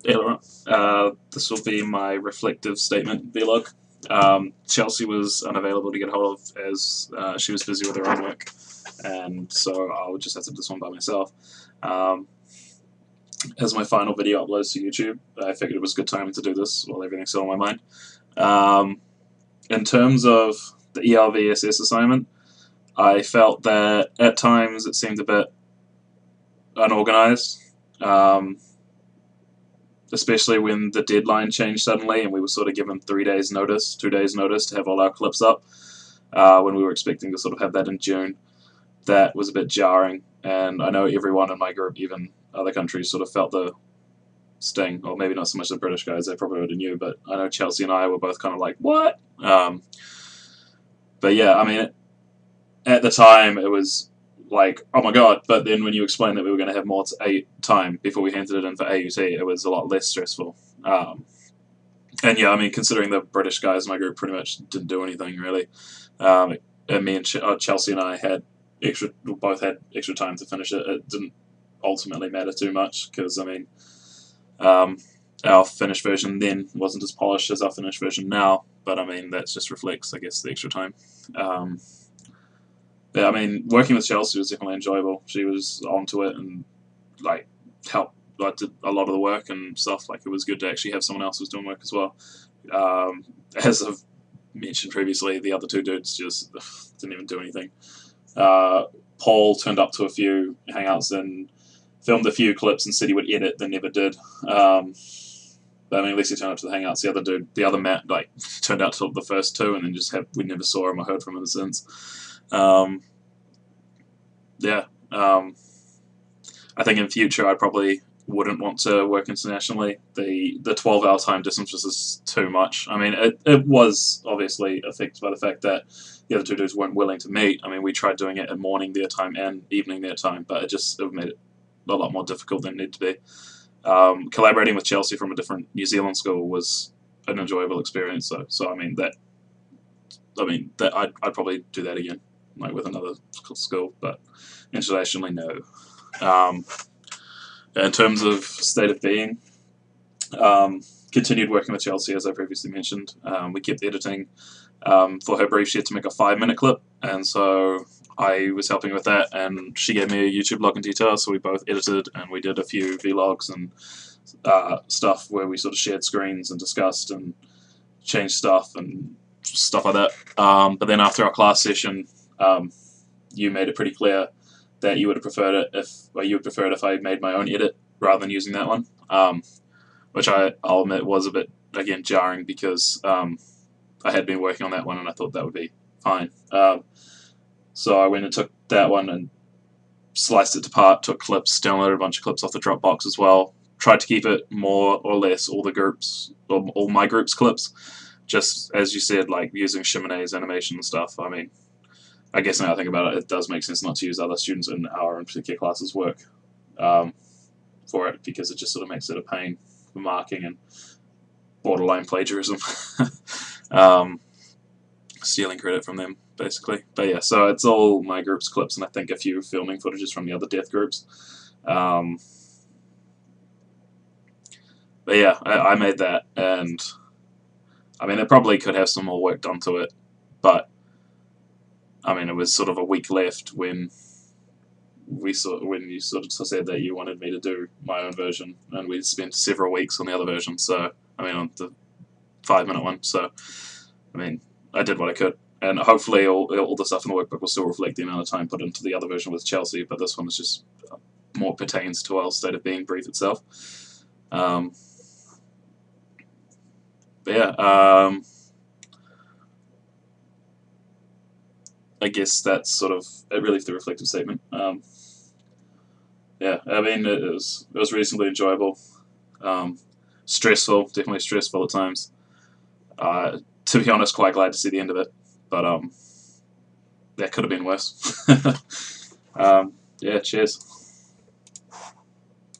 Hello. This will be my reflective statement vlog. Chelsea was unavailable to get hold of as she was busy with her own work, and so I'll just have to do this one by myself. Um, as my final video uploads to YouTube, I figured it was a good time to do this while everything's still on my mind. In terms of the ELVSS assignment, I felt that at times it seemed a bit unorganized. Especially when the deadline changed suddenly and we were sort of given 3 days notice, 2 days notice to have all our clips up, when we were expecting to sort of have that in June. That was a bit jarring, and I know everyone in my group, even other countries, sort of felt the sting, or maybe not so much the British guys, they probably already knew, but I know Chelsea and I were both kind of like, what? But yeah, I mean, at the time it was like, oh my god, but then when you explained that we were going to have more time before we handed it in for AUT, it was a lot less stressful. And yeah, I mean, considering the British guys in my group pretty much didn't do anything really, and me and Chelsea and I both had extra time to finish it. It didn't ultimately matter too much because, I mean, our finished version then wasn't as polished as our finished version now, but I mean, that just reflects, I guess, the extra time. Yeah, I mean, working with Chelsea was definitely enjoyable. She was onto it and like helped. I did a lot of the work and stuff. Like, it was good to actually have someone else who was doing work as well. As I've mentioned previously, the other two dudes just didn't even do anything. Paul turned up to a few hangouts and filmed a few clips and said he would edit, then never did. But I mean, at least he turned up to the hangouts. The other dude, the other Matt, like turned out to the first two, and then we never saw him or heard from him since. Yeah, I think in future I probably wouldn't want to work internationally. The 12-hour time difference was just too much. I mean, it was obviously affected by the fact that the other two dudes weren't willing to meet. I mean, we tried doing it at morning their time and evening their time, but it made it a lot more difficult than it needed to be. Collaborating with Chelsea from a different New Zealand school was an enjoyable experience. So I mean that I'd probably do that again, like with another school, but internationally, no. In terms of state of being, continued working with Chelsea, as I previously mentioned. We kept editing. For her brief, she had to make a 5-minute clip, and so I was helping with that, and she gave me a YouTube login detail, so we both edited, and we did a few vlogs and stuff where we sort of shared screens and discussed and changed stuff and stuff like that. But then after our class session, you made it pretty clear that you would have preferred it if I made my own edit rather than using that one, which I'll admit was a bit, again, jarring because I had been working on that one and I thought that would be fine. So I went and took that one and sliced it apart, took clips, downloaded a bunch of clips off the Dropbox as well, tried to keep it more or less all my group's clips, just as you said, like using Chimenez animation and stuff. I mean, I guess now I think about it, it does make sense not to use other students in our own particular classes' work for it, because it just sort of makes it a pain for marking and borderline plagiarism. Stealing credit from them, basically. But yeah, so it's all my group's clips and I think a few filming footages from the other death groups. But yeah, I made that, and I mean, it probably could have some more work done to it, but I mean, it was sort of a week left when you sort of said that you wanted me to do my own version, and we'd spent several weeks on the other version. So I mean, on the 5-minute one. So I mean, I did what I could, and hopefully all the stuff in the workbook will still reflect the amount of time put into the other version with Chelsea. But this one is just more pertains to our state of being brief itself. But yeah. I guess that's sort of really the reflective statement. Yeah, I mean, it was reasonably enjoyable. Stressful, definitely stressful at times. To be honest, quite glad to see the end of it, but that could have been worse. Yeah, cheers.